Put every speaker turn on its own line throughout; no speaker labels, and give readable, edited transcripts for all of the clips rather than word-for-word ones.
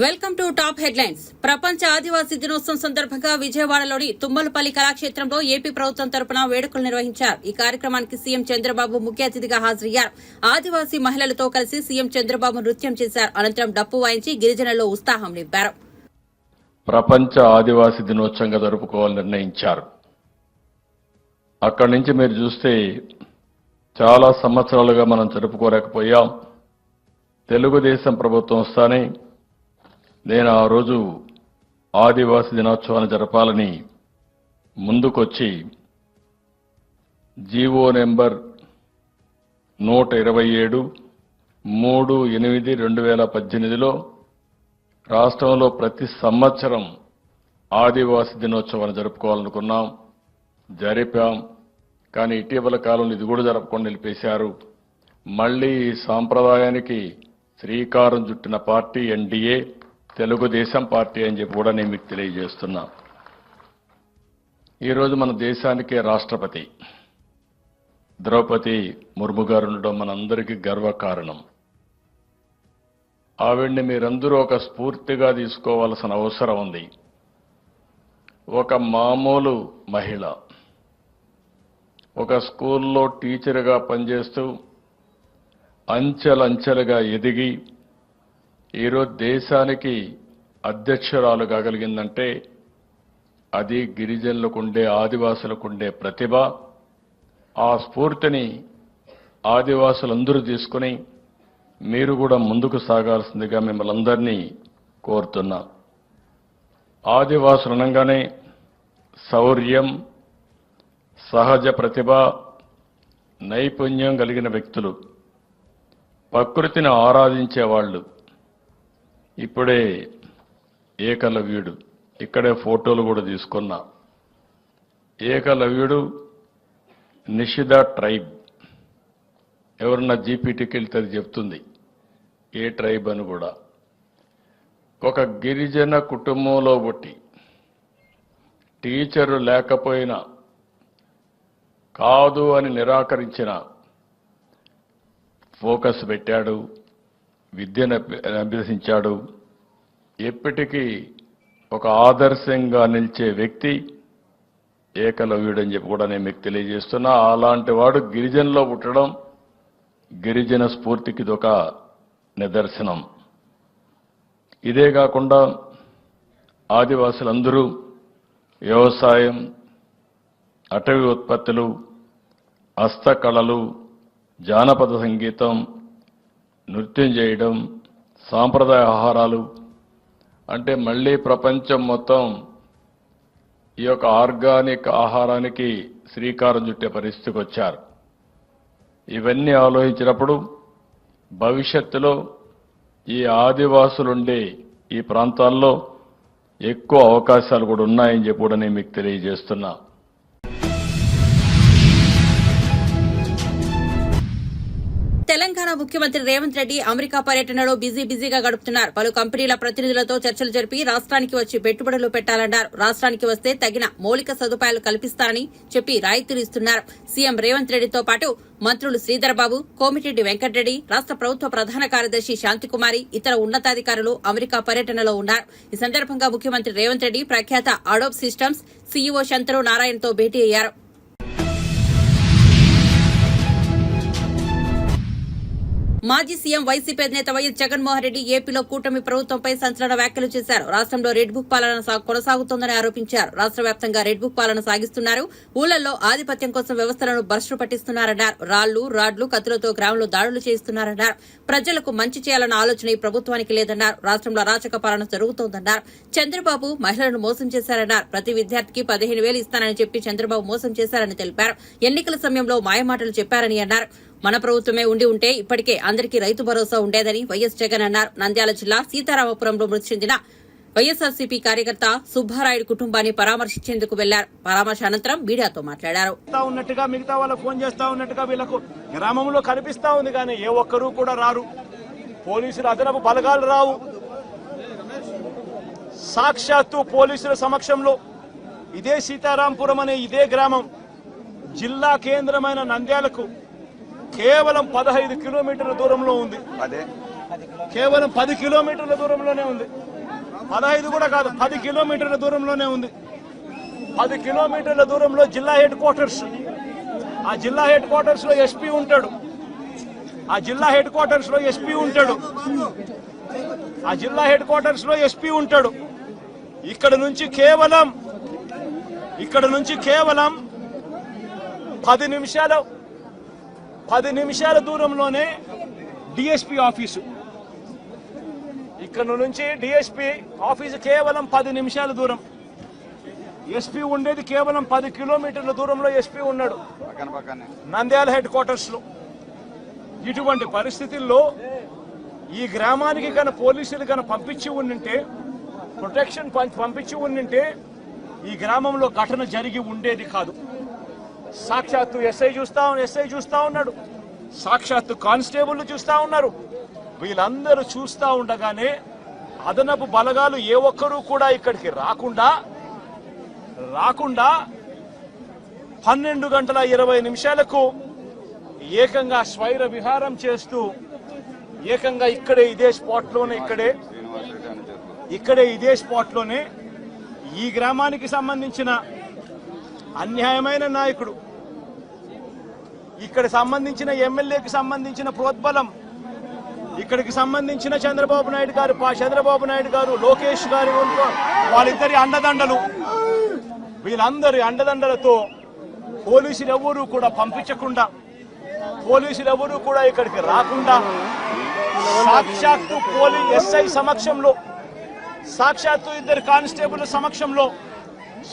Welcome to top headlines. ప్రపంచ ఆదివాసీ దినోత్సవం సందర్భంగా విజయవాడలోని తుమ్మలపల్లి కళాక్షేత్రంలో ఏపీ ప్రభుత్వం తరపున వేడుకలు నిర్వహించారు. ఈ కార్యక్రమానికి సీఎం చంద్రబాబు ముఖ్య అతిథిగా హాజరయ్యారు. ఆదివాసీ మహిళలతో కలిసి సీఎం చంద్రబాబు నృత్యం చేశారు. అనంతరం డప్పు వాయించి గిరిజనుల్లో ఉత్సాహం నింపారు.
ప్రపంచ ఆదివాసీ దినోత్సవంగా జరుపుకోవాలని నిర్ణయించారు. అక్కడి నుంచి మీరు చూస్తే చాలా సంవత్సరాలుగా మనం జరుపుకోలేకపోయాం. తెలుగుదేశం ప్రభుత్వం వస్తానే నేను ఆ రోజు ఆదివాసీ దినోత్సవాన్ని జరపాలని ముందుకొచ్చి జీవో నెంబర్ 127 3/8/2018లో రాష్ట్రంలో ప్రతి సంవత్సరం ఆదివాసీ దినోత్సవాన్ని జరుపుకోవాలనుకున్నాం, జరిపాం. కానీ ఇటీవల కాలంలో ఇది కూడా జరపకుండా నిలిపేశారు. మళ్లీ ఈ సాంప్రదాయానికి శ్రీకారం చుట్టిన పార్టీ ఎన్డీఏ తెలుగుదేశం పార్టీ అని చెప్పి కూడా నేను మీకు తెలియజేస్తున్నా. ఈరోజు మన దేశానికే రాష్ట్రపతి ద్రౌపది ముర్ము గారు ఉండడం మనందరికీ గర్వకారణం. ఆవిడ్ని మీరందరూ ఒక స్ఫూర్తిగా తీసుకోవాల్సిన అవసరం ఉంది. ఒక మామూలు మహిళ ఒక స్కూల్లో టీచర్గా పనిచేస్తూ అంచెలంచెలుగా ఎదిగి ఈరోజు దేశానికి అధ్యక్షురాలు కాగలిగిందంటే అది గిరిజనులకుండే ఆదివాసులకుండే ప్రతిభ. ఆ స్ఫూర్తిని ఆదివాసులందరూ తీసుకుని మీరు కూడా ముందుకు సాగాల్సిందిగా మిమ్మల్ని అందరినీ కోరుతున్నా. ఆదివాసులు అనగానే శౌర్యం, సహజ ప్రతిభ, నైపుణ్యం కలిగిన వ్యక్తులు, ప్రకృతిని ఆరాధించేవాళ్ళు. ఇప్పుడే ఏకలవ్యుడు ఇక్కడే ఫోటోలు కూడా తీసుకున్నా. ఏకలవ్యుడు నిషిద ట్రైబ్. ఎవరన్నా జీపీటీకి వెళ్తే అది చెప్తుంది ఏ ట్రైబ్ అని కూడా. ఒక గిరిజన కుటుంబంలో పుట్టి టీచరు లేకపోయినా కాదు అని నిరాకరించిన ఫోకస్ పెట్టాడు, విద్యను అభ్యసించాడు. ఎప్పటికీ ఒక ఆదర్శంగా నిలిచే వ్యక్తి ఏకలవ్యుడని చెప్పి కూడా నేను మీకు తెలియజేస్తున్నా. అలాంటి వాడు గిరిజనలో పుట్టడం గిరిజన స్ఫూర్తికి ఇదొక నిదర్శనం. ఇదే కాకుండా ఆదివాసులందరూ వ్యవసాయం, అటవీ ఉత్పత్తులు, హస్తకళలు, జానపద సంగీతం, నృత్యం చేయడం, సాంప్రదాయ ఆహారాలు అంటే మళ్ళీ ప్రపంచం మొత్తం ఈ యొక్క ఆర్గానిక్ ఆహారానికి శ్రీకారం చుట్టే పరిస్థితికి వచ్చారు. ఇవన్నీ ఆలోచించినప్పుడు భవిష్యత్తులో ఈ ఆదివాసులుండే ఈ ప్రాంతాల్లో ఎక్కువ అవకాశాలు కూడా ఉన్నాయని చెప్పి కూడా నేను మీకు తెలియజేస్తున్నా.
తెలంగాణ ముఖ్యమంత్రి రేవంత్ రెడ్డి అమెరికా పర్యటనలో బిజీగా గడుపుతున్నారు. పలు కంపెనీల ప్రతినిధులతో చర్చలు జరిపి రాష్ట్రానికి వచ్చి పెట్టుబడులు పెట్టాలన్నారు. రాష్ట్రానికి వస్తే తగిన మౌలిక సదుపాయాలు కల్పిస్తారని చెప్పి రాయితీలు ఇస్తున్నారు. సీఎం రేవంత్ రెడ్డితో పాటు మంత్రులు శ్రీధర్ బాబు, కోమిటిరెడ్డి వెంకటరెడ్డి, రాష్ట్ర ప్రభుత్వ ప్రధాన కార్యదర్శి శాంతికుమారి, ఇతర ఉన్నతాధికారులు అమెరికా పర్యటనలో ఉన్నారు. ఈ సందర్భంగా ముఖ్యమంత్రి రేవంత్ రెడ్డి ప్రఖ్యాత అడోబ్ సిస్టమ్స్ సీఈఓ శంతరు నారాయణతో భేటీ అయ్యారు. మాజీ సీఎం వైసీపీ అధినేత వైఎస్ జగన్మోహన్ రెడ్డి ఏపీలో కూటమి ప్రభుత్వంపై సంచలన వ్యాఖ్యలు చేశారు. రాష్ట్రంలో రెడ్ బుక్ పాలన కొనసాగుతోందని ఆరోపించారు. రాష్ట్ర వ్యాప్తంగా రెడ్ బుక్ పాలన సాగిస్తున్నారు. ఊళ్లలో ఆధిపత్యం కోసం వ్యవస్థలను భ్రష్టు పట్టిస్తున్నారన్నారు. రాళ్లు, రాడ్లు, కత్తులతో గ్రామంలో దాడులు చేస్తున్నారన్నారు. ప్రజలకు మంచి చేయాలన్న ఆలోచన ఈ ప్రభుత్వానికి లేదన్నారు. రాష్ట్రంలో అరాచక పాలన జరుగుతోందన్నారు. చంద్రబాబు మహిళలను మోసం చేశారన్నారు. ప్రతి విద్యార్థికి 15,000 ఇస్తానని చెప్పి చంద్రబాబు మోసం చేశారని తెలిపారు. ఎన్నికల సమయంలో మాయమాటలు చెప్పారని అన్నారు. మన ప్రభుత్వమే ఉంటే ఇప్పటికే అందరికీ రైతు భరోసా ఉండేదని వైఎస్ జగన్ అన్నారు. నంద్యాల జిల్లా సీతారామపురంలో మృతి చెందిన వైఎస్ఆర్సీపీ కార్యకర్త సుబ్బారాయుడు కుటుంబాన్ని పరామర్శించేందుకు వెళ్లారు. పరామర్శ అనంతరం మీడియాతో మాట్లాడారు.
ఉన్నట్టుగా మిగతా వాళ్ళకు ఫోన్ చేస్తా ఉన్నట్టుగా వీళ్ళకు గ్రామంలో కనిపిస్తా ఉంది, కానీ ఏ ఒక్కరూ కూడా రారు. పోలీసులు అదనపు బలగాలు రావు. సాక్షాత్తు పోలీసుల సమక్షంలో ఇదే సీతారాంపురం అనే ఇదే గ్రామం జిల్లా కేంద్రమైన నంద్యాలకు కేవలం 15 కిలోమీటర్ల దూరంలో ఉంది. కేవలం 10 కిలోమీటర్ల దూరంలోనే ఉంది. 15 కూడా కాదు, 10 కిలోమీటర్ల దూరంలోనే ఉంది. 10 కిలోమీటర్ల దూరంలో జిల్లా హెడ్ క్వార్టర్స్. ఆ జిల్లా హెడ్ క్వార్టర్స్ లో ఎస్పీ ఉంటాడు. ఆ జిల్లా హెడ్ క్వార్టర్స్ లో ఎస్పీ ఉంటాడు. ఆ జిల్లా హెడ్ క్వార్టర్స్ లో ఎస్పీ ఉంటాడు. ఇక్కడ నుంచి కేవలం 10 నిమిషాల దూరంలోనే డిఎస్పీ ఆఫీసు. ఇక్కడ నుంచి డిఎస్పీ ఆఫీసు కేవలం 10 నిమిషాల దూరం. ఎస్పీ ఉండేది కేవలం 10 కిలోమీటర్ల దూరంలో ఎస్పీ ఉన్నాడు నంద్యాల హెడ్ క్వార్టర్స్ లో. ఇటువంటి పరిస్థితుల్లో ఈ గ్రామానికి కనుక పోలీసులు కనుక పంపించి ఉండింటే, ప్రొటెక్షన్ పంపించి ఉండింటే ఈ గ్రామంలో ఘటన జరిగి ఉండేది కాదు. సాక్షాత్తు ఎస్ఐ చూస్తా ఉన్నాడు, సాక్షాత్తు కానిస్టేబుల్ చూస్తా ఉన్నారు. వీళ్ళందరూ చూస్తా ఉండగానే అదనపు బలగాలు ఏ ఒక్కరూ కూడా ఇక్కడికి రాకుండా 12:20 ఏకంగా స్వైర విహారం చేస్తూ ఏకంగా ఇదే స్పాట్ లోనే ఈ గ్రామానికి సంబంధించిన అన్యాయమైన నాయకుడు, ఇక్కడ సంబంధించిన ఎమ్మెల్యేకి సంబంధించిన ప్రోద్బలం, ఇక్కడికి సంబంధించిన చంద్రబాబు నాయుడు గారు లోకేష్ గారు వాళ్ళిద్దరి అండదండలు, వీళ్ళందరి అండదండలతో పోలీసులు ఎవరూ కూడా పంపించకుండా, పోలీసులు ఎవరూ కూడా ఇక్కడికి రాకుండా సాక్షాత్తు ఎస్ఐ సమక్షంలో, సాక్షాత్తు ఇద్దరు కానిస్టేబుల్ సమక్షంలో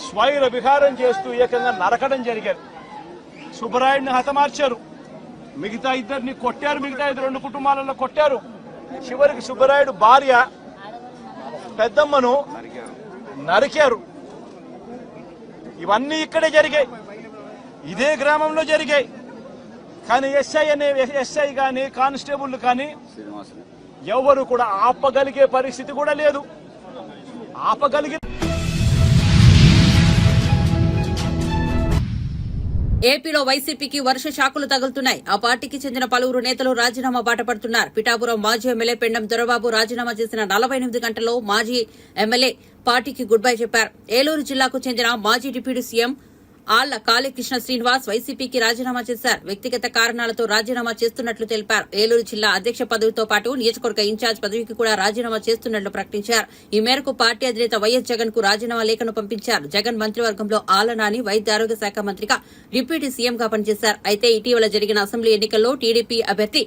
స్వైర విహారం చేస్తూ ఏకంగా నరకడం జరిగారు. సుబ్బరాయుడిని హతమార్చారు, మిగతా ఇద్దరిని కొట్టారు, మిగతా 2 కుటుంబాలలో కొట్టారు. చివరికి సుబ్బరాయుడు భార్య పెద్దమ్మను నరికారు. ఇవన్నీ ఇక్కడే జరిగాయి, ఇదే గ్రామంలో జరిగాయి. కానీ ఎస్ఐ కానీ కానిస్టేబుల్ కానీ ఎవరు కూడా ఆపగలిగే పరిస్థితి కూడా లేదు.
ఏపీలో వైసీపీకి వర్ష షాకులు తగులుతున్నాయి. ఆ పార్టీకి చెందిన పలువురు నేతలు రాజీనామా బాట పడుతున్నారు. పిఠాపురం మాజీ ఎమ్మెల్యే పెండం దొరబాబు రాజీనామా చేసిన 48 గంటల్లో మాజీ ఎమ్మెల్యే పార్టీకి గుడ్ బై చెప్పారు. ఏలూరు జిల్లాకు చెందిన మాజీ డిప్యూటీ సీఎం ఆళ్ల కాళీకృష్ణ శ్రీనివాస్ వైసీపీకి రాజీనామా చేశారు. వ్యక్తిగత కారణాలతో రాజీనామా చేస్తున్నట్లు తెలిపారు. ఏలూరు జిల్లా అధ్యక్ష పదవితో పాటు నియోజకవర్గ ఇన్ఛార్జ్ పదవికి కూడా రాజీనామా చేస్తున్నట్లు ప్రకటించారు. ఈ మేరకు పార్టీ అధినేత వైఎస్ జగన్ కు రాజీనామా లేఖను పంపించారు. జగన్ మంత్రివర్గంలో ఆళ్ల నాని వైద్య ఆరోగ్య శాఖ మంత్రిగా డిప్యూటీ సీఎంగా పనిచేశారు. అయితే ఇటీవల జరిగిన అసెంబ్లీ ఎన్నికల్లో టీడీపీ అభ్యర్థి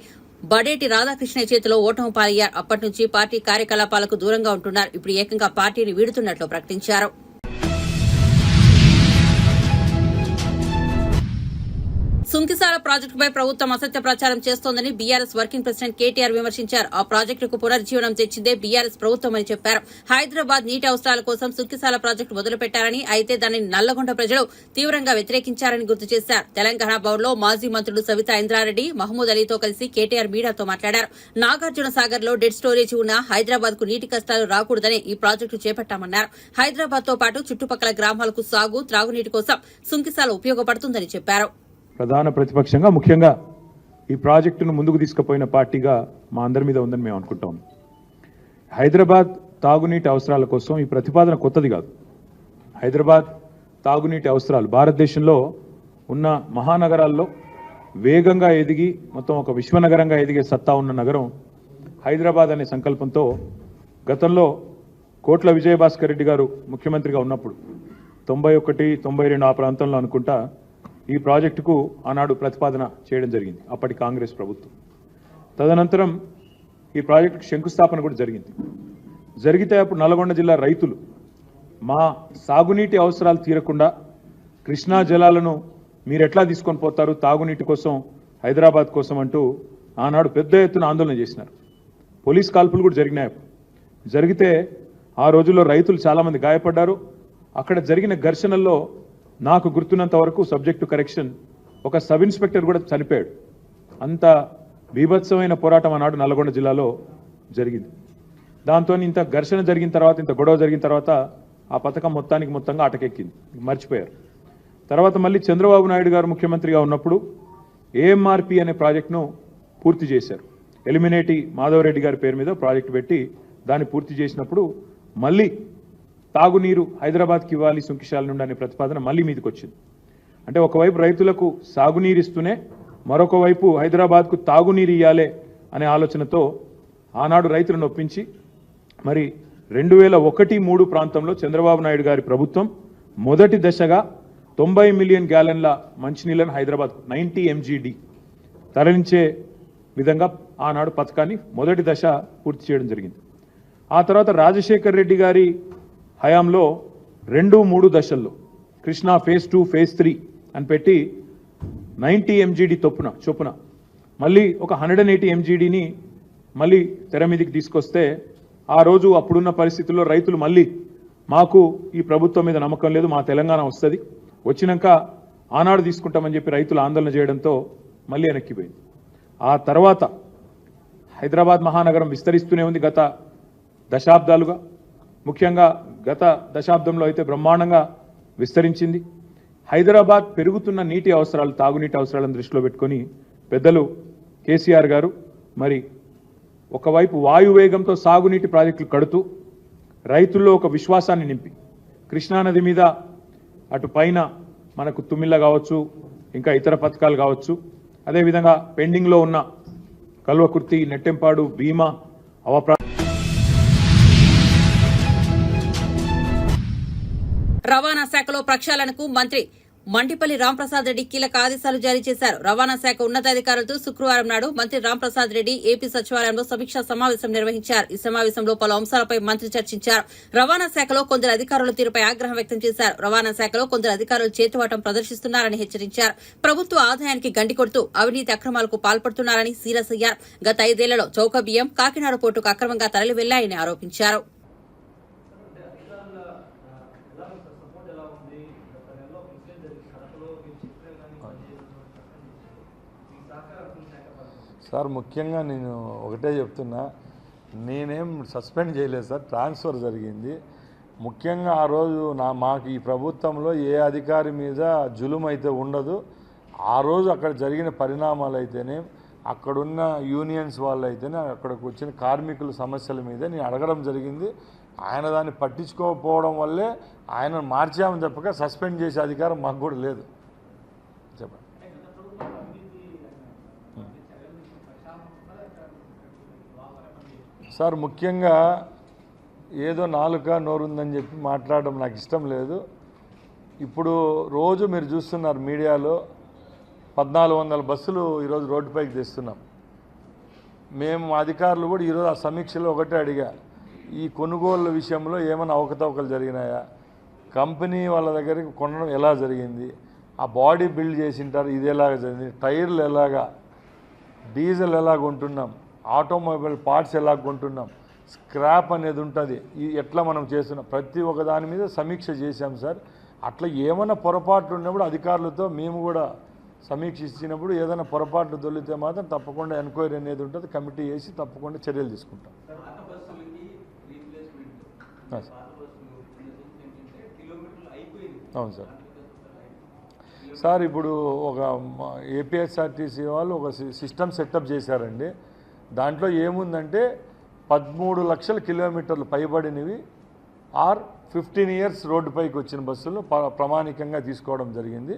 బడేటి రాధాకృష్ణ చేతిలో ఓటమి పాలయ్యారు. అప్పటి నుంచి పార్టీ కార్యకలాపాలకు దూరంగా ఉంటున్నారు. ఇప్పుడు ఏకంగా పార్టీని వీడుతున్నట్లు ప్రకటించారు. సుంకిసాల ప్రాజెక్టుపై ప్రభుత్వం అసత్య ప్రచారం చేస్తోందని బీఆర్ఎస్ వర్కింగ్ ప్రెసిడెంట్ కేటీఆర్ విమర్శించారు. ఆ ప్రాజెక్టుకు పునర్జీవనం తెచ్చిందే బీఆర్ఎస్ ప్రభుత్వమని చెప్పారు. హైదరాబాద్ నీటి అవసరాల కోసం సుంకిసాల ప్రాజెక్టు మొదలుపెట్టారని, అయితే దానిని నల్లగొండ ప్రజలు తీవ్రంగా వ్యతిరేకించారని గుర్తు చేశారు. తెలంగాణ భవన్లో మాజీ మంత్రులు సవితా ఇంద్రారెడ్డి, మహమూద్ అలీతో కలిసి కేటీఆర్ మీడియాతో మాట్లాడారు. నాగార్జున సాగర్ లో డెడ్ స్టోరేజీ ఉన్న హైదరాబాద్ కు నీటి కష్టాలు రాకూడదని ఈ ప్రాజెక్టు చేపట్టామన్నారు. హైదరాబాద్ తో పాటు చుట్టుపక్కల గ్రామాలకు సాగు, త్రాగునీటి కోసం సుంకిసాల ఉపయోగపడుతుందని చెప్పారు.
ప్రధాన ప్రతిపక్షంగా ముఖ్యంగా ఈ ప్రాజెక్టును ముందుకు తీసుకుపోయిన పార్టీగా మా అందరి మీద ఉందని మేము అనుకుంటాం. హైదరాబాద్ తాగునీటి అవసరాల కోసం ఈ ప్రతిపాదన కొత్తది కాదు. హైదరాబాద్ తాగునీటి అవసరాలు భారతదేశంలో ఉన్న మహానగరాల్లో వేగంగా ఎదిగి మొత్తం ఒక విశ్వనగరంగా ఎదిగే సత్తా ఉన్న నగరం హైదరాబాద్ అనే సంకల్పంతో గతంలో కోట్ల విజయభాస్కర్ రెడ్డి గారు ముఖ్యమంత్రిగా ఉన్నప్పుడు 91, 92 ఆ ప్రాంతంలో అనుకుంటా ఈ ప్రాజెక్టుకు ఆనాడు ప్రతిపాదన చేయడం జరిగింది అప్పటి కాంగ్రెస్ ప్రభుత్వం. తదనంతరం ఈ ప్రాజెక్టుకు శంకుస్థాపన కూడా జరిగింది. జరిగితే అప్పుడు నల్గొండ జిల్లా రైతులు మా సాగునీటి అవసరాలు తీరకుండా కృష్ణా జలాలను మీరెట్లా తీసుకొని పోతారు తాగునీటి కోసం హైదరాబాద్ కోసం అంటూ ఆనాడు పెద్ద ఎత్తున ఆందోళన చేసినారు. పోలీస్ కాల్పులు కూడా జరిగినాయి. జరిగితే ఆ రోజుల్లో రైతులు చాలామంది గాయపడ్డారు. అక్కడ జరిగిన ఘర్షణల్లో నాకు గుర్తున్నంత వరకు సబ్జెక్టు కరెక్షన్ ఒక సబ్ ఇన్స్పెక్టర్ కూడా చనిపోయాడు. అంత బీభత్సమైన పోరాటం ఆనాడు నల్గొండ జిల్లాలో జరిగింది. దాంతో ఇంత ఘర్షణ జరిగిన తర్వాత, ఇంత గొడవ జరిగిన తర్వాత ఆ పథకం మొత్తంగా అటకెక్కింది, మర్చిపోయారు. తర్వాత మళ్ళీ చంద్రబాబు నాయుడు గారు ముఖ్యమంత్రిగా ఉన్నప్పుడు ఏఎంఆర్పి అనే ప్రాజెక్టును పూర్తి చేశారు. ఎలిమినేటి మాధవరెడ్డి గారి పేరు మీద ప్రాజెక్టు పెట్టి దాన్ని పూర్తి చేసినప్పుడు మళ్ళీ తాగునీరు హైదరాబాద్కి ఇవ్వాలి సుంకిశాల నుండి అనే ప్రతిపాదన మళ్ళీ మీదకి వచ్చింది. అంటే ఒకవైపు రైతులకు సాగునీరు ఇస్తూనే మరొక వైపు హైదరాబాద్కు తాగునీరు ఇవ్వాలి అనే ఆలోచనతో ఆనాడు రైతులను ఒప్పించి మరి 2001-3 ప్రాంతంలో చంద్రబాబు నాయుడు గారి ప్రభుత్వం మొదటి దశగా 90 మిలియన్ గ్యాలన్ల మంచినీళ్ళను హైదరాబాద్ 90 MGD తరలించే విధంగా ఆనాడు పథకాన్ని మొదటి దశ పూర్తి చేయడం జరిగింది. ఆ తర్వాత రాజశేఖర్ రెడ్డి గారి హయాంలో 2-3 దశల్లో కృష్ణా ఫేజ్ 2 ఫేజ్ 3 అని పెట్టి 90 MGD చొప్పున మళ్ళీ ఒక 180 MGDని మళ్ళీ తెర మీదకి తీసుకొస్తే ఆ రోజు అప్పుడున్న పరిస్థితుల్లో రైతులు మళ్ళీ మాకు ఈ ప్రభుత్వం మీద నమ్మకం లేదు, మా తెలంగాణ వస్తుంది, వచ్చినాక ఆనాడు తీసుకుంటామని చెప్పి రైతులు ఆందోళన చేయడంతో మళ్ళీ వెనక్కిపోయింది. ఆ తర్వాత హైదరాబాద్ మహానగరం విస్తరిస్తూనే ఉంది గత దశాబ్దాలుగా. ముఖ్యంగా గత దశాబ్దంలో అయితే బ్రహ్మాండంగా విస్తరించింది. హైదరాబాద్ పెరుగుతున్న నీటి అవసరాలు, తాగునీటి అవసరాలను దృష్టిలో పెట్టుకొని పెద్దలు కేసీఆర్ గారు మరి ఒకవైపు వాయువేగంతో సాగునీటి ప్రాజెక్టులు కడుతూ రైతుల్లో ఒక విశ్వాసాన్ని నింపి కృష్ణానది మీద అటు పైన మనకు తుమ్మిళ్ళ కావచ్చు, ఇంకా ఇతర పథకాలు కావచ్చు, అదేవిధంగా పెండింగ్లో ఉన్న కల్వకుర్తి, నెట్టెంపాడు, భీమా
రవాణా శాఖలో ప్రక్షాళనకు మంత్రి మండిపల్లి రాంప్రసాద్ రెడ్డి కీలక ఆదేశాలు జారీ చేశారు. రవాణా శాఖ ఉన్నతాధికారులతో శుక్రవారం నాడు మంత్రి రాంప్రసాద్ రెడ్డి ఏపీ సచివాలయంలో సమీక్షా సమావేశం నిర్వహించారు. ఈ సమావేశంలో పలు అంశాలపై మంత్రి చర్చించారు. రవాణా శాఖలో కొందరు అధికారుల తీరుపై ఆగ్రహం వ్యక్తం చేశారు. రవాణా శాఖలో కొందరు అధికారులు చేతువాటం ప్రదర్శిస్తున్నారని హెచ్చరించారు. ప్రభుత్వ ఆదాయానికి గండి కొడుతూ అవినీతి అక్రమాలకు పాల్పడుతున్నారని సీరియస్ అయ్యారు. గత 5 ఏళ్లలో చౌక బియ్యం కాకినాడ పోర్టుకు అక్రమంగా తరలి వెళ్లాయని ఆరోపించారు.
సార్ ముఖ్యంగా నేను ఒకటే చెప్తున్నా, నేనేం సస్పెండ్ చేయలేదు సార్, ట్రాన్స్ఫర్ జరిగింది. ముఖ్యంగా ఆ రోజు మాకు ఈ ప్రభుత్వంలో ఏ అధికారి మీద జులుం అయితే ఉండదు. ఆ రోజు అక్కడ జరిగిన పరిణామాలు అయితేనే, అక్కడున్న యూనియన్స్ వాళ్ళు అయితేనే, అక్కడికి వచ్చిన కార్మికుల సమస్యల మీద నేను అడగడం జరిగింది. ఆయన దాన్ని పట్టించుకోకపోవడం వల్లే ఆయన మార్చామని చెప్పక సస్పెండ్ చేసే అధికారం మాకు కూడా లేదు. చెప్పండి సార్. ముఖ్యంగా ఏదో నాలుక నోరుందని చెప్పి మాట్లాడడం నాకు ఇష్టం లేదు. ఇప్పుడు రోజు మీరు చూస్తున్నారు మీడియాలో 1400 బస్సులు ఈరోజు రోడ్డుపైకి తెస్తున్నాం. మేము అధికారులు కూడా ఈరోజు ఆ సమీక్షలో ఒకటే అడిగా, ఈ కొనుగోళ్ల విషయంలో ఏమైనా అవకతవకలు జరిగినాయా, కంపెనీ వాళ్ళ దగ్గరికి కొనడం ఎలా జరిగింది, ఆ బాడీ బిల్డ్ చేసింటారు ఇది ఎలాగ జరిగింది, టైర్లు ఎలాగా, డీజిల్ ఎలాగ ఉంటున్నాం, ఆటోమొబైల్ పార్ట్స్ ఎలా కొంటున్నాం, స్క్రాప్ అనేది ఉంటుంది, ఎట్లా మనం చేస్తున్నాం, ప్రతి ఒక్క దాని మీద సమీక్ష చేశాం సార్. అట్లా ఏమైనా పొరపాట్లు ఉన్నప్పుడు అధికారులతో మేము కూడా సమీక్షించినప్పుడు ఏదైనా పొరపాట్లు దొరికితే మాత్రం తప్పకుండా ఎంక్వైరీ అనేది ఉంటుంది, కమిటీ వేసి తప్పకుండా చర్యలు తీసుకుంటాం. అవును సార్. సార్ ఇప్పుడు ఒక ఏపీఎస్ఆర్టీసీ వాళ్ళు ఒక సిస్టమ్ సెటప్ చేశారండి. దాంట్లో ఏముందంటే 13 లక్షల కిలోమీటర్లు పైబడినవి ఆర్ 15 ఇయర్స్ రోడ్డుపైకి వచ్చిన బస్సులను ప్రామాణికంగా తీసుకోవడం జరిగింది.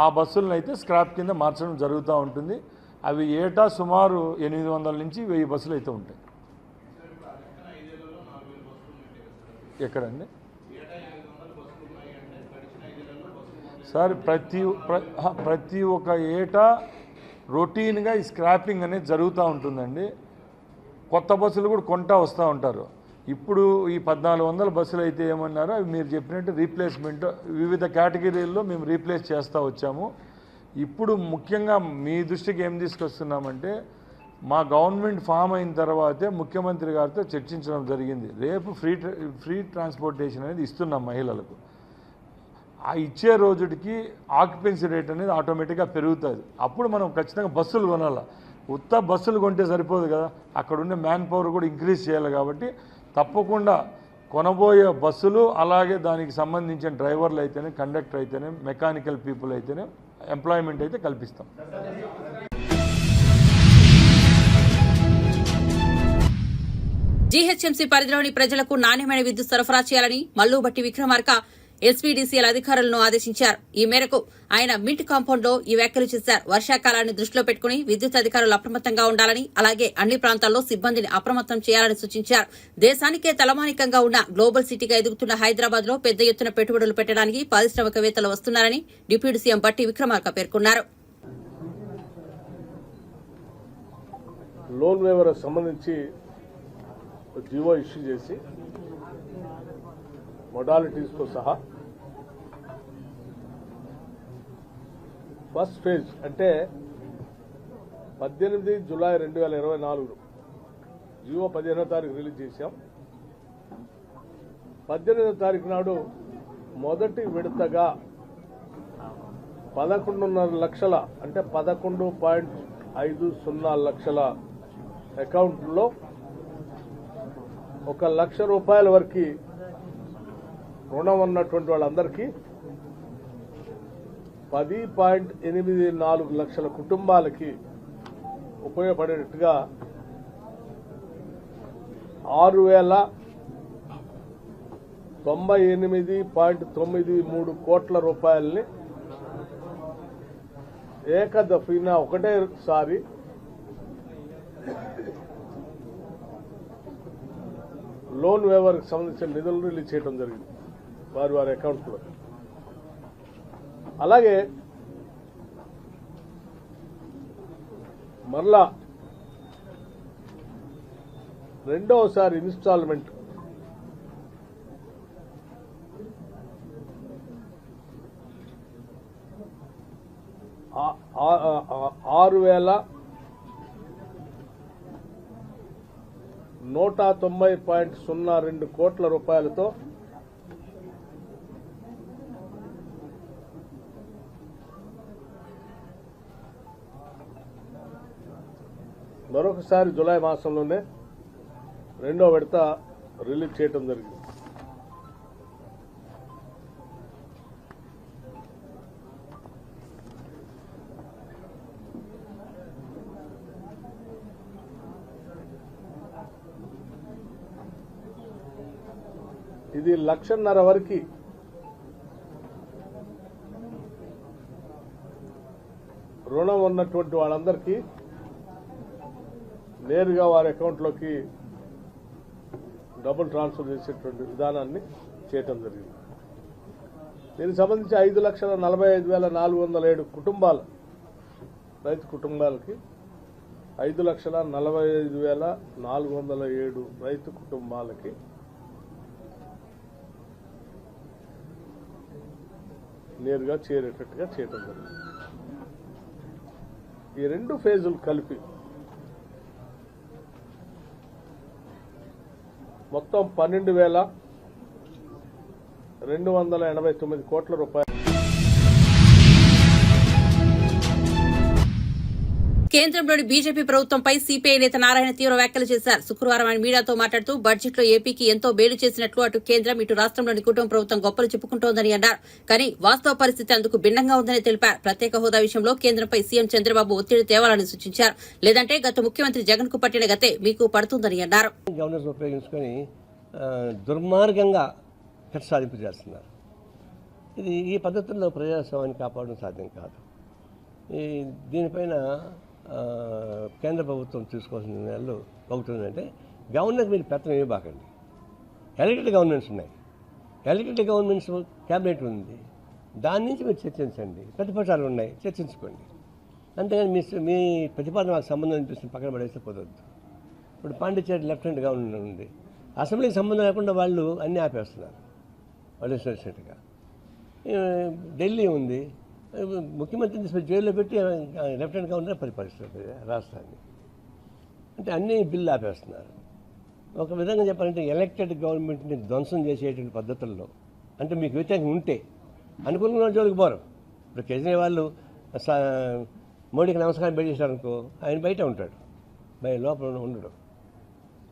ఆ బస్సులను అయితే స్క్రాప్ కింద మార్చడం జరుగుతూ ఉంటుంది. అవి ఏటా సుమారు 800 నుంచి 1000 బస్సులు అయితే ఉంటాయి. ఎక్కడండి సార్? ప్రతి ఒక్క ఏటా రొటీన్గా ఈ స్క్రాపింగ్ అనేది జరుగుతూ ఉంటుందండి. కొత్త బస్సులు కూడా కొంటా వస్తూ ఉంటారు. ఇప్పుడు ఈ 1400 బస్సులు అయితే ఏమన్నారో అవి మీరు చెప్పినట్టు రీప్లేస్మెంట్ వివిధ కేటగిరీల్లో మేము రీప్లేస్ చేస్తూ వచ్చాము. ఇప్పుడు ముఖ్యంగా మీ దృష్టికి ఏం తీసుకొస్తున్నామంటే, మా గవర్నమెంట్ ఫామ్ అయిన తర్వాతే ముఖ్యమంత్రి గారితో చర్చించడం జరిగింది. రేపు ఫ్రీ ట్రాన్స్పోర్టేషన్ అనేది ఇస్తున్నాం మహిళలకు. ఆ ఇచ్చే రోజుకి ఆక్యుపెన్సీ రేట్ అనేది ఆటోమేటిక్గా పెరుగుతుంది. అప్పుడు మనం ఖచ్చితంగా బస్సులు కొనాలి. ఉత్త బస్సులు కొంటే సరిపోదు కదా, అక్కడ ఉండే మ్యాన్ పవర్ కూడా ఇంక్రీజ్ చేయాలి. కాబట్టి తప్పకుండా కొనబోయే బస్సులు అలాగే దానికి సంబంధించిన డ్రైవర్లు అయితేనే, కండక్టర్ అయితేనే, మెకానికల్ పీపుల్ అయితేనే ఎంప్లాయ్మెంట్ అయితే కల్పిస్తాం.
జీహెచ్ఎంసీ పరిధిలోని ప్రజలకు నాణ్యమైన విద్యుత్ సరఫరా చేయాలని మల్లుబట్టి విక్రమార్క ఎస్పీడీసీఎల్ అధికారులను ఆదేశించారు. ఈ మేరకు ఆయన మింట్ కాంపౌండ్ లో ఈ వ్యాఖ్యలు చేశారు. వర్షాకాలాన్ని దృష్టిలో పెట్టుకుని విద్యుత్ అధికారులు అప్రమత్తంగా ఉండాలని, అలాగే అన్ని ప్రాంతాల్లో సిబ్బందిని అప్రమత్తం చేయాలని సూచించారు. దేశానికే తలమానికంగా ఉన్న గ్లోబల్ సిటీగా ఎదుగుతున్న హైదరాబాద్ లో పెద్ద ఎత్తున పెట్టుబడులు పెట్టడానికి పారిశ్రామికవేత్తలు వస్తున్నారని డిప్యూటీ సీఎం బట్టి విక్రమార్క పేర్కొన్నారు.
లోన్ వేవర్ సంబంధించి జీవో ఇష్యూ చేసి మొడాలిటీస్తో సహా ఫస్ట్ ఫేజ్ అంటే 18 జూలై 2024 జీవో 15వ తారీఖు రిలీజ్ చేశాం. 18వ తారీఖు నాడు మొదటి విడతగా 11.5 లక్షల అంటే 11.50 లక్షల అకౌంట్లో 1 లక్ష రూపాయల వరకు రుణం ఉన్నటువంటి వాళ్ళందరికీ 10.84 లక్షల కుటుంబాలకి ఉపయోగపడేట్టుగా 6,098.93 కోట్ల రూపాయలని ఏకదఫీనా ఒకటేసారి లోన్ వేవర్కి సంబంధించిన నిధులను రిలీజ్ చేయడం జరిగింది వారి అకౌంట్లో. అలాగే మరలా రెండవసారి ఇన్స్టాల్మెంట్ 6,190.02 కోట్ల రూపాయలతో మరొకసారి జూలై మాసంలోనే రెండో విడత రిలీజ్ చేయడం జరిగింది. ఇది 1.5 లక్షల వరకు రుణం ఉన్నటువంటి వాళ్ళందరికీ నేరుగా వారి అకౌంట్లోకి డబ్బులు ట్రాన్స్ఫర్ చేసేటువంటి విధానాన్ని చేయటం జరిగింది. దీనికి సంబంధించి 5,45,407 కుటుంబాలు రైతు కుటుంబాలకి 5,45,407 రైతు కుటుంబాలకి నేరుగా చేరేటట్టుగా చేయటం జరిగింది. ఈ రెండు ఫేజులు కలిపి మొత్తం 12,289 కోట్ల రూపాయలు.
కేంద్రంలోని బీజేపీ ప్రభుత్వంపై సిపిఐ నేత నారాయణ తీవ్ర వ్యాఖ్యలు చేశారు. శుక్రవారం ఆయన మీడియాతో మాట్లాడుతూ బడ్జెట్ లో ఏపీకి ఎంతో మేలు చేసినట్లు అటు కేంద్రం ఇటు రాష్ట్రంలోని కుటుంబ ప్రభుత్వం గొప్పలు చెప్పుకుంటోందని అన్నారు. కానీ వాస్తవ పరిస్థితి అందుకు భిన్నంగా ఉందని తెలిపారు. ప్రత్యేక హోదా విషయంలో కేంద్రంపై సీఎం చంద్రబాబు ఒత్తిడి తేవాలని సూచించారు. లేదంటే గత ముఖ్యమంత్రి జగన్ కు పట్టిన గతే మీకు పడుతుందని అన్నారు.
గవర్నర్స్ ఉపయోగించుకొని దుర్మార్గంగా ఖర్చు సాధింపు చేస్తున్నారు. ఈ పద్ధతుల్లో ప్రజాస్వామ్యాన్ని కాపాడడం సాధ్యం కాదు. దీనిపైన కేంద్ర ప్రభుత్వం తీసుకోవాల్సిన నిర్ణయాలు ఒకటి గవర్నర్కి మీరు పెత్తనం ఇవ్వబాకండి. ఎలక్టెడ్ గవర్నమెంట్స్ ఉన్నాయి, ఎలక్టెడ్ గవర్నమెంట్స్ క్యాబినెట్ ఉంది, దాని నుంచి మీరు చర్చించండి. ప్రతిపక్షాలు ఉన్నాయి, చర్చించుకోండి. అంతేగాని మీ ప్రతిపాదన మాకు సంబంధం అనిపిస్తుంది పక్కన పడేస్తే కుదరదు. ఇప్పుడు పాండిచేరి లెఫ్టినెంట్ గవర్నర్ ఉంది, అసెంబ్లీకి సంబంధం లేకుండా వాళ్ళు అన్నీ ఆపేస్తున్నారు వాళ్ళు ఇచ్చినట్టుగా. ఢిల్లీ ఉంది, ముఖ్యమంత్రిని తీసుకొని జైల్లో పెట్టి లెఫ్టినెంట్ గవర్నర్ పరిపాలిస్తారు రాష్ట్రాన్ని. అంటే అన్ని బిల్లు ఆపేస్తున్నారు. ఒక విధంగా చెప్పాలంటే ఎలక్టెడ్ గవర్నమెంట్ని ధ్వంసం చేసేటువంటి పద్ధతుల్లో అంటే మీకు వ్యతిరేకం ఉంటే అనుకూలంగా జోలికి పోరు. ఇప్పుడు కేజ్రీవాల్ మోడీకి నమస్కారం పెట్టేసారనుకో ఆయన బయట ఉంటాడు, లోపల ఉండడు.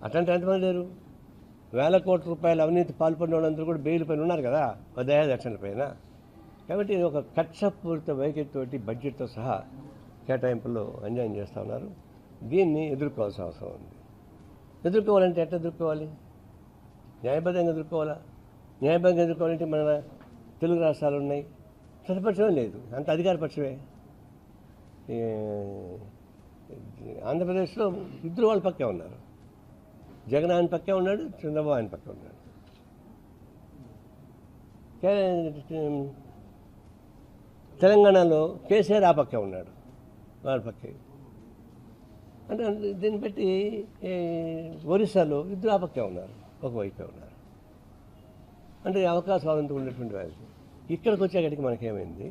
అట్లాంటి ఎంతమంది లేరు? 1,000 కోట్ల రూపాయల అవినీతి పాల్పడిన వాళ్ళందరూ కూడా బెయిల్ పైన ఉన్నారు కదా, దయాదక్షిణ పైన. కాబట్టి ఒక కక్షపూరిత వైఖరితోటి బడ్జెట్తో సహా కేటాయింపుల్లో అన్యాయం చేస్తూ ఉన్నారు. దీన్ని ఎదుర్కోవాల్సిన అవసరం ఉంది. ఎదుర్కోవాలంటే ఎట్లా ఎదుర్కోవాలి? న్యాయబద్ధంగా ఎదుర్కోవాలా? న్యాయబద్ధంగా ఎదుర్కోవాలంటే మన తెలుగు రాష్ట్రాలు ఉన్నాయి, ప్రతిపక్షమే లేదు, అంత అధికారపక్షమే. ఆంధ్రప్రదేశ్లో ఇద్దరు వాళ్ళ పక్కే ఉన్నారు. జగన్ ఆయన పక్కే ఉన్నాడు, చంద్రబాబు ఆయన పక్కే ఉన్నాడు. తెలంగాణలో కేసీఆర్ ఆ పక్కే ఉన్నాడు, వాళ్ళ పక్కే. అంటే దీన్ని బట్టి ఒరిస్సాలో ఇద్దరు ఆ పక్కే ఉన్నారు, ఒకవైపే ఉన్నారు. అంటే అవకాశాలు ఉన్నటువంటి వాళ్ళకి. ఇక్కడికి వచ్చేకటికి మనకేమైంది,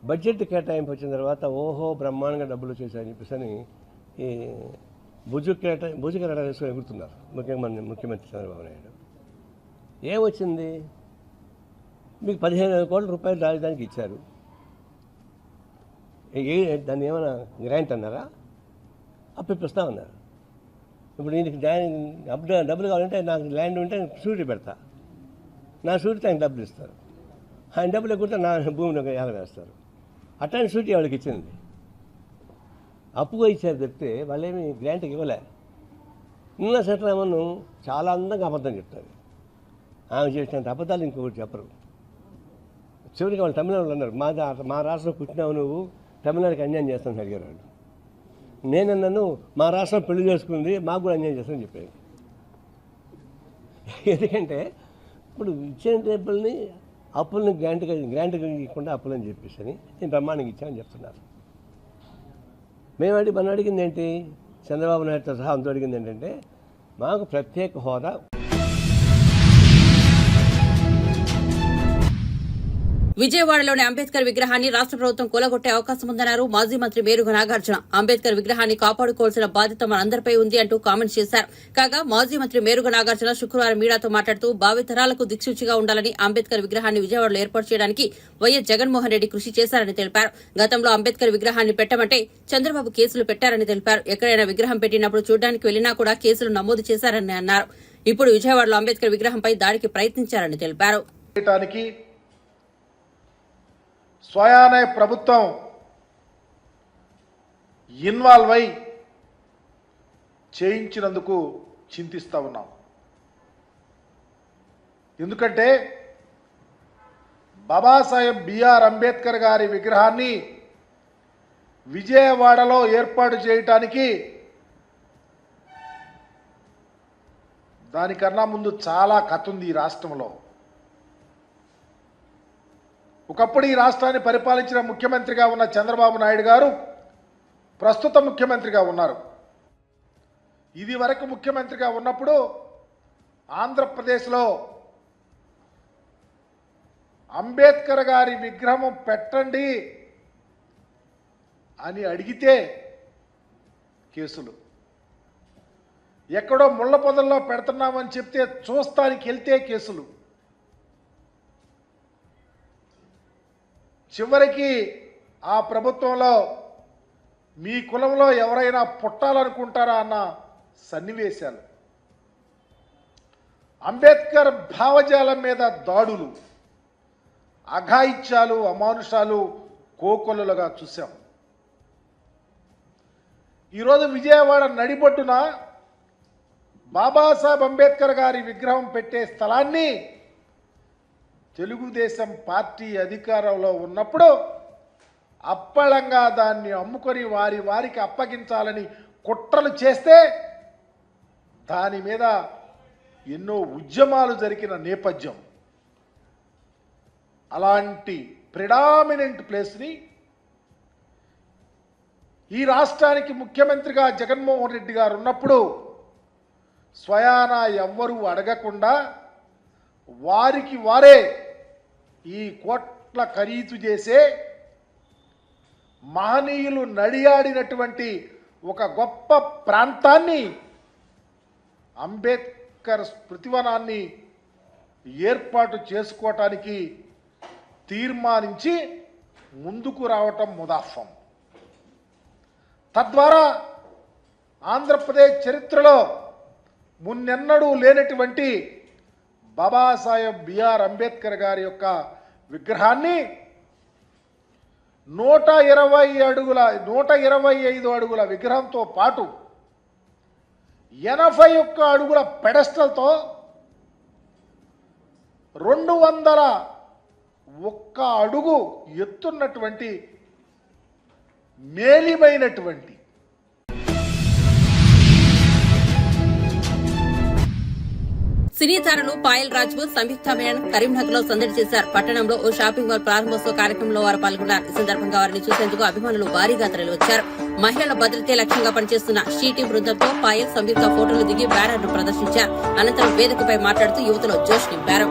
బడ్జెట్ కేటాయింపు వచ్చిన తర్వాత ఓహో బ్రహ్మాండంగా డబ్బులు చేశారని చెప్పేసి ఈ భుజు కేటాయింపు వేసుకొని ఎగురుతున్నారు ముఖ్యమంత్రి చంద్రబాబు నాయుడు. ఏమొచ్చింది? మీకు 15,000 కోట్ల రూపాయలు రాజధానికి ఇచ్చారు. దాన్ని ఏమైనా గ్రాంట్ అన్నారా? అప్పిస్తా ఉన్నారు. ఇప్పుడు దీనికి డబ్బులు కావాలంటే నాకు ల్యాండ్ ఉంటే షూరిటీ పెడతా, నా షూరిటీ ఆయన డబ్బులు ఇస్తారు. ఆయన డబ్బులు ఎక్కితే నా భూమిని ఏల వేస్తారు. అట్లాంటి షూరిటీ వాళ్ళకి ఇచ్చింది, అప్పుగా ఇచ్చారు చెప్తే వాళ్ళేమి గ్రాంట్కి ఇవ్వలే. నిన్న సీతారామన్ చాలా అందంగా అబద్ధం చెప్తారు. ఆమె చేసినంత అబద్ధాలు ఇంకొకటి చెప్పరు. చివరికి వాళ్ళు తమిళనాడులో అన్నారు, మా రాష్ట్రంలో పుట్టినావు నువ్వు, తమిళనాడుకి అన్యాయం చేస్తానని అడిగారు వాళ్ళు. నేనన్నాను మా రాష్ట్రం పెళ్లి చేసుకుంది, మాకు కూడా అన్యాయం చేస్తానని చెప్పాను. ఎందుకంటే ఇప్పుడు ఇచ్చిన డబ్బుల్ని అప్పుల్ని గ్రాంట్గా ఇవ్వకుండా అప్పులని చెప్పేసి నేను బ్రహ్మాండంగా ఇచ్చామని చెప్తున్నారు. మనం అడిగింది ఏంటి? చంద్రబాబు నాయుడుతో సహా అంతా అడిగింది ఏంటంటే మాకు ప్రత్యేక హోదా.
విజయవాడలోని అంబేద్కర్ విగ్రహాన్ని రాష్ట్ర ప్రభుత్వం కూలగొట్టే అవకాశం ఉందన్నారు మాజీ మంత్రి మేరుగ నాగార్జున. అంబేద్కర్ విగ్రహాన్ని కాపాడుకోవాల్సిన బాధ్యత మనందరిపై ఉంది అంటూ కామెంట్స్ చేశారు. కాగా మాజీ మంత్రి మేరుగ నాగార్జున శుక్రవారం మీడియాతో మాట్లాడుతూ భావితరాలకు దిక్సూచిగా ఉండాలని అంబేద్కర్ విగ్రహాన్ని విజయవాడలో ఏర్పాటు చేయడానికి వైఎస్ జగన్మోహన్ రెడ్డి కృషి చేశారని తెలిపారు. గతంలో అంబేద్కర్ విగ్రహాన్ని పెట్టమంటే చంద్రబాబు కేసులు పెట్టారని తెలిపారు. ఎక్కడైనా విగ్రహం పెట్టినప్పుడు చూడడానికి వెళ్లినా కూడా కేసులు నమోదు చేశారని అన్నారు. ఇప్పుడు విజయవాడలో అంబేద్కర్ విగ్రహంపై దాడికి ప్రయత్నించారని తెలిపారు.
స్వయాన ప్రభుత్వం ఇన్వాల్వ్ అయి చేయించినందుకు చింతిస్తూ ఉన్నాం. ఎందుకంటే బాబాసాహెబ్ బిఆర్ అంబేద్కర్ గారి విగ్రహాన్ని విజయవాడలో ఏర్పాటు చేయటానికి దానికన్నా ముందు చాలా కథ ఉంది ఈ రాష్ట్రంలో. ఒకప్పుడు ఈ రాష్ట్రాన్ని పరిపాలించిన ముఖ్యమంత్రిగా ఉన్న చంద్రబాబు నాయుడు గారు ప్రస్తుత ముఖ్యమంత్రిగా ఉన్నారు. ఇది వరకు ముఖ్యమంత్రిగా ఉన్నప్పుడు ఆంధ్రప్రదేశ్లో అంబేద్కర్ గారి విగ్రహం పెట్టండి అని అడిగితే కేసులు, ఎక్కడో ముళ్ళ పొదల్లో పెడుతున్నామని చెప్తే చూస్తానికి వెళ్తే కేసులు, చివరికి ఆ ప్రభుత్వంలో మీ కులంలో ఎవరైనా పుట్టాలనుకుంటారా అన్న సన్నివేశాలు, అంబేద్కర్ భావజాలం మీద దాడులు, అఘాయిత్యాలు, అమానుషాలు కోకొల్లులుగా చూశాం. ఈరోజు విజయవాడ నడిబొడ్డున బాబాసాహెబ్ అంబేద్కర్ గారి విగ్రహం పెట్టే స్థలాన్ని తెలుగుదేశం పార్టీ అధికారంలో ఉన్నప్పుడు అప్పళంగా దాన్ని అమ్ముకొని వారికి అప్పగించాలని కుట్రలు చేస్తే దాని మీద ఎన్నో ఉద్యమాలు జరిగిన నేపథ్యం. అలాంటి ప్రిడామినెంట్ ప్లేస్ని ఈ రాష్ట్రానికి ముఖ్యమంత్రిగా జగన్మోహన్ రెడ్డి గారు ఉన్నప్పుడు స్వయాన ఎవ్వరూ అడగకుండా వారికి వారే ఈ కోట్ల ఖరీదు చేసే మహనీయులు నడియాడినటువంటి ఒక గొప్ప ప్రాంతాన్ని, అంబేద్కర్ స్మృతివనాన్ని ఏర్పాటు చేసుకోవటానికి తీర్మానించి ముందుకు రావటం ముదాఫం. తద్వారా ఆంధ్రప్రదేశ్ చరిత్రలో మున్నెన్నడూ లేనటువంటి బాబాసాహెబ్ బిఆర్ అంబేద్కర్ గారి యొక్క విగ్రహాన్ని 125 అడుగుల విగ్రహంతో పాటు 81 అడుగుల పెడస్టల్తో 201 అడుగు ఎత్తున్నటువంటి మేలిమైనటువంటి
సినీ తారలు పాయల్ రాజ్పూత్, సంయుక్త మేనన్ కరీంనగర్ లో సందడి చేశారు. పట్టణంలో ఓ షాపింగ్ మాల్ ప్రారంభోత్సవ కార్యక్రమంలో వారు పాల్గొన్నారు. ఈ సందర్భంగా వారిని చూసేందుకు అభిమానులు భారీగా తరలివచ్చారు. మహిళల భద్రతే లక్ష్యంగా పనిచేస్తున్న షీ టీం బృందంతో పాయల్, సంయుక్త ఫోటోలు దిగి బ్యానర్ ను ప్రదర్శించారు. అనంతరం వేదికపై మాట్లాడుతూ యువతలో జోష్ నింపారు.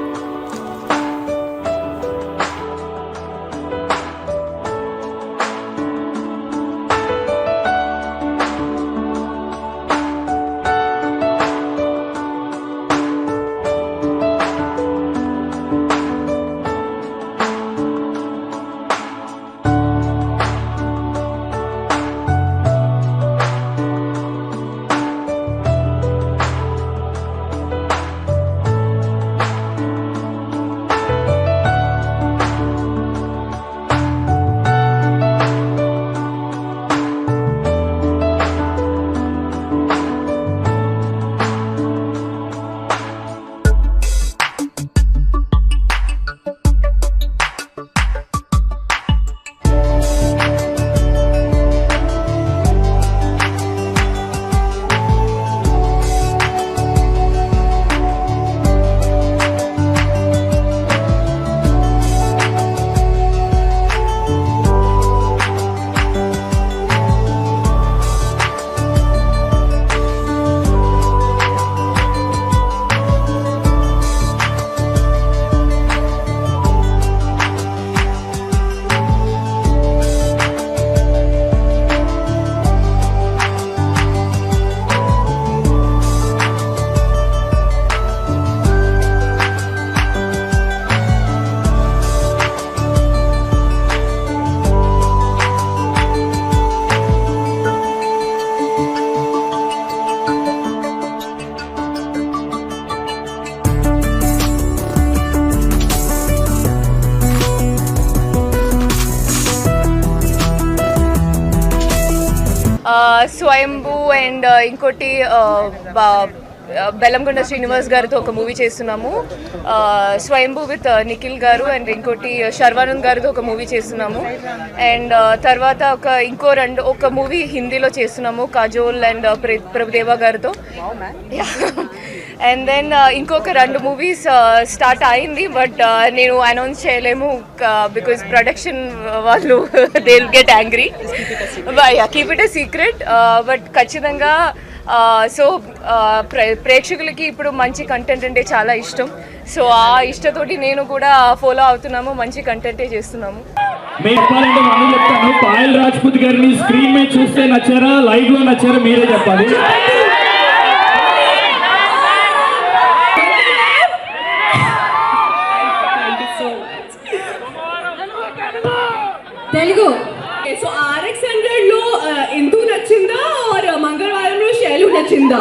స్వయంభూ అండ్ ఇంకోటి బెల్లంకొండ శ్రీనివాస్ గారితో ఒక మూవీ చేస్తున్నాము. స్వయంభూ విత్ నిఖిల్ గారు అండ్ ఇంకోటి శర్వానంద్ గారితో ఒక మూవీ చేస్తున్నాము. అండ్ తర్వాత ఒక మూవీ హిందీలో చేస్తున్నాము కాజోల్ అండ్ ప్రభుదేవా గారితో. అండ్ దెన్ ఇంకొక 2 మూవీస్ స్టార్ట్ అయింది, బట్ నేను అనౌన్స్ చేయలేము బికాజ్ ప్రొడక్షన్ వాళ్ళు they will get angry. Keep it a secret. But ఖచ్చితంగా సో ప్రేక్షకులకి ఇప్పుడు మంచి కంటెంట్ అంటే చాలా ఇష్టం. సో ఆ ఇష్టతోటి నేను కూడా ఫాలో అవుతున్నాము, మంచి కంటెంటే చేస్తున్నాము.
పాయల్ రాజ్పూత్ గారిని స్క్రీన్ మీద చూస్తే నచ్చారా, లైవ్ లో నచ్చారా, మీరే చెప్పాలి.
తెలుగు సో RX 100 లో ఇందు నచ్చిందా ఆర్ మంగళవారంలో శైలు నచ్చిందా?